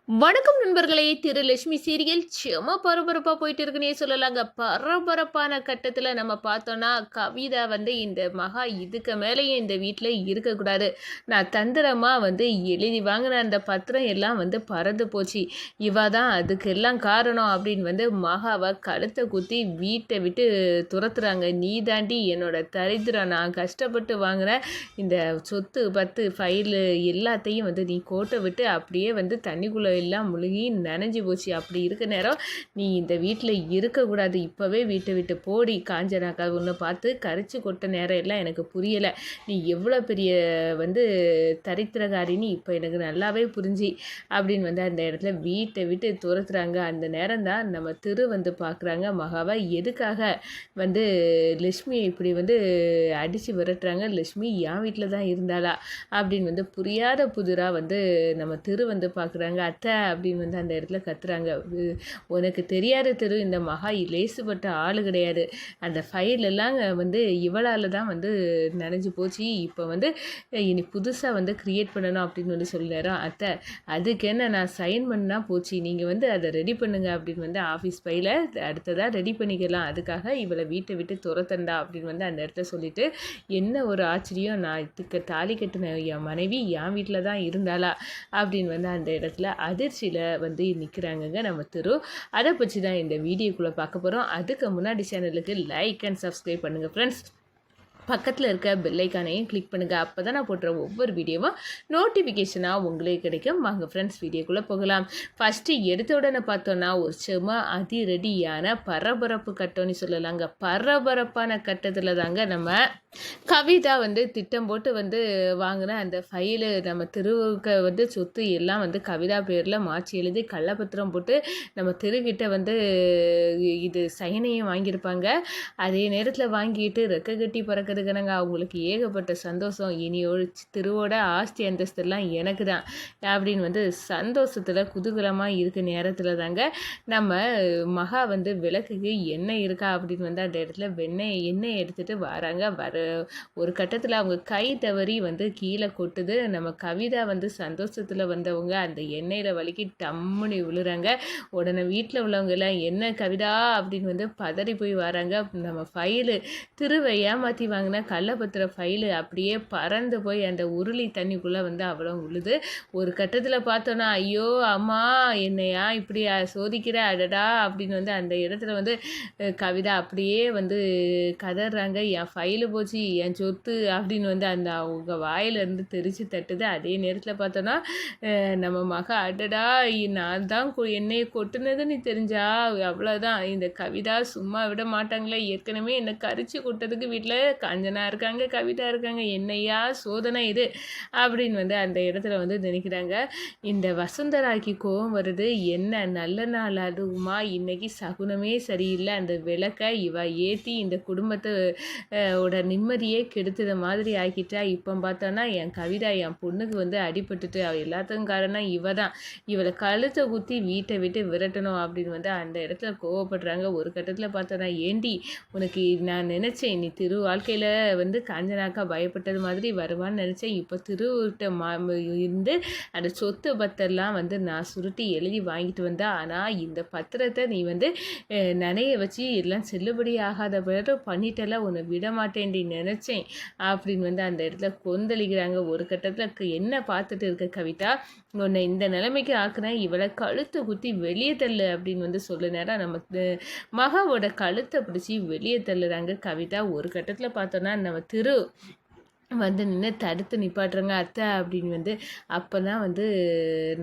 வணக்கம் நண்பர்களே. திரு லட்சுமி சீரியல் செம பரபரப்பாக போயிட்டு இருக்குன்னே சொல்லலாங்க. பரபரப்பான கட்டத்தில் நம்ம பார்த்தோன்னா, கவிதா இந்த மகா இதுக்கு மேலேயும் இந்த வீட்டில் இருக்கக்கூடாது, நான் தந்திரமாக எழுதி வாங்கின அந்த பத்திரம் எல்லாம் பறந்து போச்சு, இவ தான் அதுக்கெல்லாம் காரணம் அப்படின்னு மகாவை கழுத்தை குத்தி வீட்டை விட்டு துரத்துறாங்க. நீ தாண்டி என்னோட தரித்திரம், நான் கஷ்டப்பட்டு வாங்கின இந்த சொத்து பத்து ஃபைலு எல்லாத்தையும் நீ கோட்டை விட்டு அப்படியே தண்ணிக்குள்ளே எல்லாம் முழுகி நனைஞ்சி போச்சு. அப்படி இருக்க நேரம் நீ இந்த வீட்டில் இருக்கக்கூடாது, இப்போவே வீட்டை விட்டு போடி. காஞ்சனாக்கா ஒன்று பார்த்து கரைச்சி கொட்ட நேரம் எல்லாம் எனக்கு புரியலை, நீ எவ்வளோ பெரிய தரித்திரகாரின்னு இப்போ எனக்கு நல்லாவே புரிஞ்சு அப்படின்னு அந்த இடத்துல வீட்டை விட்டு துரத்துறாங்க. அந்த நேரம் தான் நம்ம திரு பார்க்குறாங்க மகாவை. எதுக்காக லட்சுமியை இப்படி அடித்து விரட்டுறாங்க, லட்சுமி என் வீட்டில் தான் இருந்தாளா அப்படின்னு புரியாத புதிராக நம்ம திரு பார்க்குறாங்க. அத்தை அப்படின்னு அந்த இடத்துல கத்துறாங்க. உனக்கு தெரியாத திரு, இந்த மகா லேசுப்பட்ட ஆள் கிடையாது, அந்த ஃபைல் எல்லாம் இவளால் தான் நனைஞ்சு போச்சு, இப்போ இனி புதுசாக க்ரியேட் பண்ணணும் அப்படின்னு சொல்லிடுறோம். அத்தை அதுக்கு என்ன, நான் சைன் பண்ணால் போச்சு, நீங்கள் அதை ரெடி பண்ணுங்க அப்படின்னு ஆஃபீஸ் ஃபைலை அடுத்ததாக ரெடி பண்ணிக்கலாம், அதுக்காக இவளை வீட்டை விட்டு துரத்தண்டா அப்படின்னு அந்த இடத்துல சொல்லிட்டு, என்ன ஒரு ஆச்சரியம், நான் இதுக்கு தாலி கட்டின என் மனைவி என் வீட்டில் தான் இருந்தாளா அப்படின்னு அந்த இடத்துல அதிர்ச்சியில் நிற்கிறாங்கங்க நம்ம திரு. அதை பற்றி தான் இந்த வீடியோக்குள்ளே பார்க்க போகிறோம். அதுக்கு முன்னாடி சேனலுக்கு லைக் அண்ட் சப்ஸ்கிரைப் பண்ணுங்கள் ஃப்ரெண்ட்ஸ். பக்கத்தில் இருக்க பெல்லைக்கானையும் கிளிக் பண்ணுங்கள், அப்போ தான் நான் போடுற ஒவ்வொரு வீடியோவும் நோட்டிஃபிகேஷனாக உங்களுக்கு கிடைக்கும். வாங்க ஃப்ரெண்ட்ஸ் வீடியோக்குள்ளே போகலாம். ஃபஸ்ட்டு எடுத்த உடனே பார்த்தோன்னா ஒரு செம அதிரடியான பரபரப்பு கட்டம்னு சொல்லலாங்க. பரபரப்பான கட்டத்தில் தாங்க நம்ம கவிதா திட்டம் போட்டு வாங்கின அந்த ஃபைலு நம்ம திருவுக்கு சொத்து எல்லாம் கவிதா பேரில் மாற்றி எழுதி கள்ளப்பத்திரம் போட்டு நம்ம திருக்கிட்ட இது சைனையும் வாங்கியிருப்பாங்க. அதே நேரத்தில் வாங்கிட்டு ரெக்க கட்டி பறக்கிறதுக்குனாங்க அவங்களுக்கு ஏகப்பட்ட சந்தோஷம். இனியோட திருவோட ஆஸ்தி அந்தஸ்தெல்லாம் எனக்கு தான் அப்படின்னு சந்தோஷத்தில் குதூகலமாக இருக்க நேரத்தில் தாங்க நம்ம மகா விளக்குக்கு எண்ணெய் இருக்கா அப்படின்னு அந்த இடத்துல எண்ணெய் எடுத்துகிட்டு வராங்க. ஒரு கட்டத்தில் அவங்க கை தவறி கீழே கொட்டுது. நம்ம கவிதா சந்தோஷத்தில் வந்தவங்க அந்த எண்ணெயில் வலிக்கி டம்முனி விழுறாங்க. உடனே வீட்டில் உள்ளவங்க எல்லாம் என்ன கவிதா அப்படின்னு பதறி போய் வராங்க. நம்ம ஃபைலு திருவை ஏமாற்றி வாங்கின கள்ளப்பத்திர ஃபைலு அப்படியே பறந்து போய் அந்த உருளி தண்ணிக்குள்ளே அவ்வளோ உழுது. ஒரு கட்டத்தில் பார்த்தோன்னா, ஐயோ அம்மா என்னையா இப்படி சோதிக்கிற அடடா அப்படின்னு அந்த இடத்துல கவிதா அப்படியே கதறாங்க. என் ஃபைலு போச்சு, என் சொத்து அப்படின்னு அந்த அவங்க வாயிலிருந்து தெரிச்சு தட்டுது. அதே நேரத்தில் பார்த்தோன்னா நம்ம மகா அடடா நான் தான் என்னையை கொட்டுனதுன்னு தெரிஞ்சா அவ்வளோதான், இந்த கவிதா சும்மா விட மாட்டாங்களே, ஏற்கனவே என்னை கரிச்சு கொட்டதுக்கு வீட்டில் காஞ்சனா இருக்காங்க, கவிதா இருக்காங்க, என்னையா சோதனை இது அப்படின்னு அந்த இடத்துல நினைக்கிறாங்க. இந்த வசுந்தராக்கி கோபம் வருது, என்ன நல்ல நாள் அதுவுமா, இன்னைக்கு சகுனமே சரியில்லை, அந்த விளக்கை இவ ஏற்றி இந்த குடும்பத்தோட நிம்மதியே கெடுத்துத மாதிரி ஆக்கிட்டா. இப்போ பார்த்தோன்னா என் கவிதா என் பொண்ணுக்கு அடிபட்டுட்டு எல்லாத்துக்கும் காரணம் இவ தான், இவளை கழுத்தை குத்தி வீட்டை விட்டு விரட்டணும் அப்படின்னு அந்த இடத்துல கோவப்படுறாங்க. ஒரு கட்டத்தில் பார்த்தோன்னா, ஏண்டி உனக்கு நான் நினச்சேன் நீ திரு வாழ்க்கையில் காஞ்சனாக்கா பயப்பட்டது மாதிரி வருவான்னு நினச்சேன், இப்போ திருவிட்ட இருந்து அந்த சொத்து பத்திரம்லாம் நான் சுருட்டி எழுதி வாங்கிட்டு வந்தேன், ஆனால் இந்த பத்திரத்தை நீ நனைய வச்சு எல்லாம் செல்லுபடி ஆகாத பிறகு பண்ணிட்டெல்லாம் உன்னை விட மாட்டேன்டி நினச்சேன் அப்படின்னு அந்த இடத்துல கொந்தளிக்கிறாங்க. ஒரு கட்டத்தில் என்ன பார்த்துட்டு இருக்க கவிதா, உன்னை இந்த நிலைமைக்கு ஆக்குனேன், இவளை கழுத்தை குத்தி வெளியே தள்ளு அப்படின்னு சொல்ல நேரம் நம்ம மகாவோட கழுத்தை பிடிச்சி வெளியே தள்ளுறாங்க கவிதா. ஒரு கட்டத்தில் பார்த்தோன்னா நம்ம திரு நின்று தடுத்து நிப்பாட்டுறாங்க. அத்தை அப்படின்னு அப்போ தான்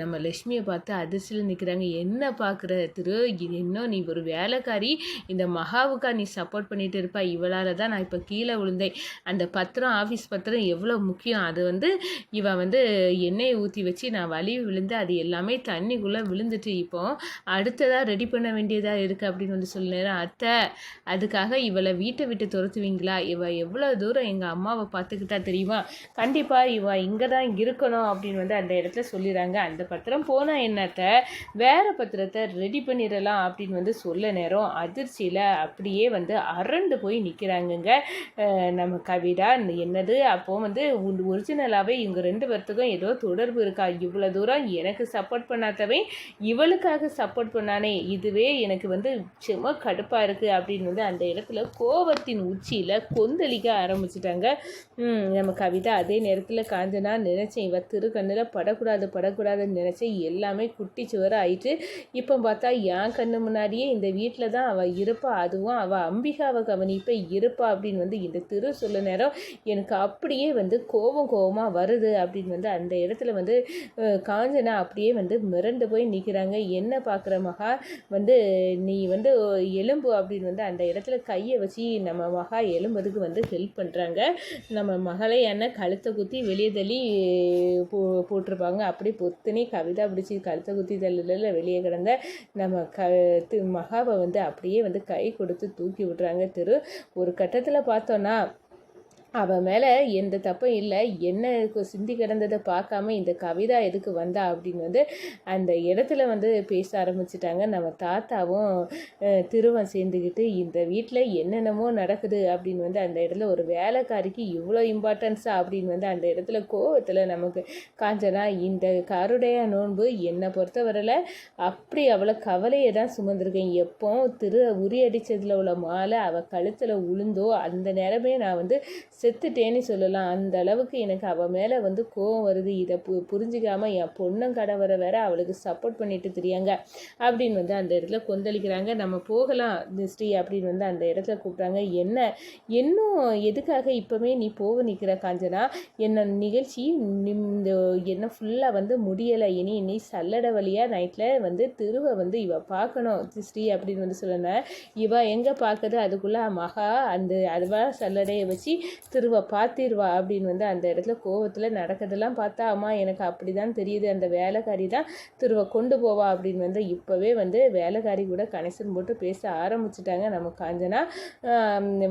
நம்ம லட்சுமியை பார்த்து அதிர்ச்சியில் நிற்கிறாங்க. என்ன பார்க்குற திரு, இன்னும் நீ ஒரு வேலைக்காரி, இந்த மகாவுக்கா நீ சப்போர்ட் பண்ணிகிட்டு இருப்பா, இவளால் தான் நான் இப்போ கீழே விழுந்தேன், அந்த பத்திரம் ஆஃபீஸ் பத்திரம் எவ்வளோ முக்கியம், அது இவ எண்ணெயை ஊற்றி வச்சு நான் வலி விழுந்து அது எல்லாமே தண்ணிக்குள்ளே விழுந்துட்டு இப்போ அடுத்ததாக ரெடி பண்ண வேண்டியதாக இருக்குது அப்படின்னு சொல்லினேன். அத்தை அதுக்காக இவளை வீட்டை விட்டு துரத்துவீங்களா, இவ எவ்வளோ தூரம் எங்கள் அம்மாவை பார்த்துக்கிட்டா தெரியுமா, கண்டிப்பாக இவ இங்கே தான் இருக்கணும் அப்படின்னு வந்து அந்த இடத்துல சொல்லிடுறாங்க. அந்த பத்திரம் போனால் என்னத்த, வேறு பத்திரத்தை ரெடி பண்ணிடலாம் அப்படின்னு வந்து சொல்ல நேரம் அதிர்ச்சியில் அப்படியே வந்து அரண்டு போய் நிற்கிறாங்கங்க நம்ம கவிதா. என்னது அப்போது வந்து ஒரிஜினலாகவே இவங்க 2 பேர்த்துக்கும் ஏதோ தொடர்பு இருக்கா, இவ்வளோ தூரம் எனக்கு சப்போர்ட் பண்ணாதவே இவளுக்காக சப்போர்ட் பண்ணானே, இதுவே எனக்கு வந்து சும்மா கடுப்பாக இருக்குது அப்படின்னு வந்து அந்த இடத்துல கோபத்தின் உச்சியில் கொந்தளிக்க ஆரம்பிச்சிட்டாங்க நம்ம கவிதா. அதே நேரத்தில் காஞ்சனா நினச்சேன் இவ திருக்கண்ணில் படக்கூடாதுன்னு நினச்சேன், எல்லாமே குட்டி சுவர ஆயிட்டு. இப்போ பார்த்தா என் கண்ணு முன்னாடியே இந்த வீட்டில் தான் அவள் இருப்பா, அதுவும் அவள் அம்பிகாவை கவனிப்ப இருப்பா அப்படின்னு வந்து இந்த திரு சொல்ல நேரம் எனக்கு அப்படியே வந்து கோபமாக வருது அப்படின்னு வந்து அந்த இடத்துல வந்து காஞ்சனா அப்படியே வந்து மிரண்டு போய் நிற்கிறாங்க. என்ன பார்க்குற மகா வந்து நீ வந்து எலும்பு அப்படின்னு வந்து அந்த இடத்துல கையை வச்சு நம்ம மகா எலும்புறதுக்கு வந்து ஹெல்ப் பண்ணுறாங்க. நம்ம மகளை என்ன கழுத்தை குத்தி வெளியே தள்ளி போட்டிருப்பாங்க, அப்படி பொத்துனே கவிதா பிடிச்சி கழுத்தை குத்தி தள்ளில் வெளியே கிடந்த நம்ம மகாவை வந்து அப்படியே வந்து கை கொடுத்து தூக்கி விட்றாங்க திரு. ஒரு கட்டத்தில் பார்த்தோன்னா அவள் மேலே எந்த தப்பும் இல்லை, என்ன சிந்தி கிடந்ததை பார்க்காம இந்த கவிதா எதுக்கு வந்தா அப்படின்னு வந்து அந்த இடத்துல வந்து பேச ஆரம்பிச்சிட்டாங்க. நம்ம தாத்தாவும் திருவன் சேர்ந்துக்கிட்டு இந்த வீட்டில் என்னென்னமோ நடக்குது அப்படின்னு வந்து அந்த இடத்துல ஒரு வேலைக்காரிக்கு இவ்வளோ இம்பார்ட்டன்ஸா அப்படின்னு வந்து அந்த இடத்துல கோவத்தில் நமக்கு காஞ்சனா இந்த கருடைய நோன்பு என்னை பொறுத்தவரையில் அப்படி அவ்வளோ கவலையை தான் சுமந்திருக்கேன். எப்போ உரி அடித்ததில் உள்ள மாலை அவள் கழுத்தில் உளுந்தோ அந்த நேரமே நான் வந்து செத்துட்டேன்னு சொல்லலாம். அந்த அளவுக்கு எனக்கு அவள் மேலே வந்து கோவம் வருது. இதை புரிஞ்சிக்காமல் என் பொண்ணங்கடவரை வேற அவளுக்கு சப்போர்ட் பண்ணிட்டு தெரியாங்க அப்படின்னு வந்து அந்த இடத்துல கொந்தளிக்கிறாங்க. நம்ம போகலாம் ஸ்ரீ அப்படின்னு வந்து அந்த இடத்துல கூப்பிட்றாங்க. இன்னும் எதுக்காக இப்போவே நீ போக நிற்கிற காஞ்சனா, என்ன நிகழ்ச்சி என்ன ஃபுல்லாக வந்து முடியலை, இனி சல்லட வழியாக நைட்டில் வந்து திருவை வந்து இவ பார்க்கணும் ஸ்ரீ அப்படின்னு வந்து சொல்லணும். இவ எங்கே பார்க்குது, அதுக்குள்ளே மகா அந்த அதுவா சல்லடையை வச்சு திருவா பார்த்திருவா அப்படின்னு வந்து அந்த இடத்துல கோவத்தில் நடக்கிறதெல்லாம் பார்த்தா அம்மா எனக்கு அப்படி தான் தெரியுது, அந்த வேலைக்காரி தான் திருவ கொண்டு போவா அப்படின்னு வந்து இப்போவே வந்து வேலைக்காரி கூட கனெக்ஷன் போட்டு பேச ஆரம்பிச்சிட்டாங்க நம்ம காஞ்சனா.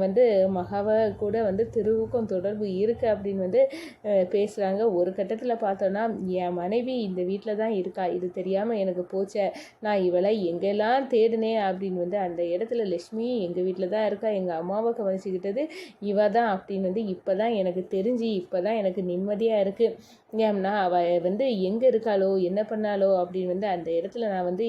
வந்து மகாவை கூட வந்து திருவுக்கும் தொடர்பு இருக்குது அப்படின்னு வந்து பேசுகிறாங்க. ஒரு கட்டத்தில் பார்த்தோன்னா என் மனைவி இந்த வீட்டில் தான் இருக்கா, இது தெரியாமல் எனக்கு போச்சே, நான் இவளை எங்கெல்லாம் தேடினேன் அப்படின்னு வந்து அந்த இடத்துல லட்சுமி எங்கள் வீட்டில் தான் இருக்கா, எங்கள் அம்மாவை கவனிச்சுக்கிட்டது இவ தான் அப்படின்னு வந்து இப்போ தான் எனக்கு தெரிஞ்சு இப்போ தான் எனக்கு நிம்மதியாக இருக்குது. ஏன்னா அவள் வந்து எங்கே இருக்காளோ என்ன பண்ணாலோ அப்படின்னு வந்து அந்த இடத்துல நான் வந்து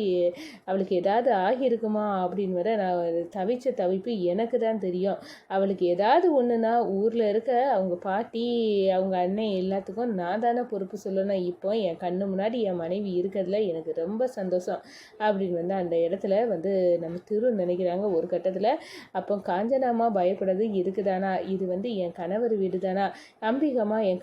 அவளுக்கு ஏதாவது ஆகியிருக்குமா அப்படின்னு வர நான் தவிச்ச தவிப்பு எனக்கு தான் தெரியும். அவளுக்கு ஏதாவது ஒன்றுனா ஊரில் இருக்க அவங்க பாட்டி அவங்க அண்ணன் எல்லாத்துக்கும் நான் தானே பொறுப்பு சொல்லணும். இப்போ என் கண்ணு முன்னாடி என் மனைவி இருக்கிறதுல எனக்கு ரொம்ப சந்தோஷம் அப்படின்னு வந்து அந்த இடத்துல வந்து நம்ம நினைக்கிறாங்க ஒரு கட்டத்தில். அப்போ காஞ்சனாமா பயப்படுறது இருக்குதானா, இது வந்து என் கணவர் வீடு தானா, அம்பிகமா என்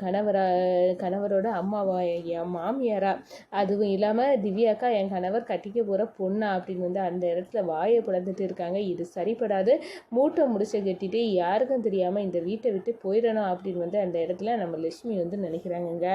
கணவரோட அம்மாவா, என் மாமியாரா, அதுவும் இல்லாமல் திவ்யாக்கா என் கணவர் கட்டிக்க போகிற பொண்ணா அப்படின்னு வந்து அந்த இடத்துல வாயை பிளந்துட்டு இருக்காங்க. இது சரிப்படாது, மூட்டை முடிச்ச கட்டிட்டு யாருக்கும் தெரியாமல் இந்த வீட்டை விட்டு போயிடணும் அப்படின்னு வந்து அந்த இடத்துல நம்ம லட்சுமி வந்து நினைக்கிறாங்கங்க.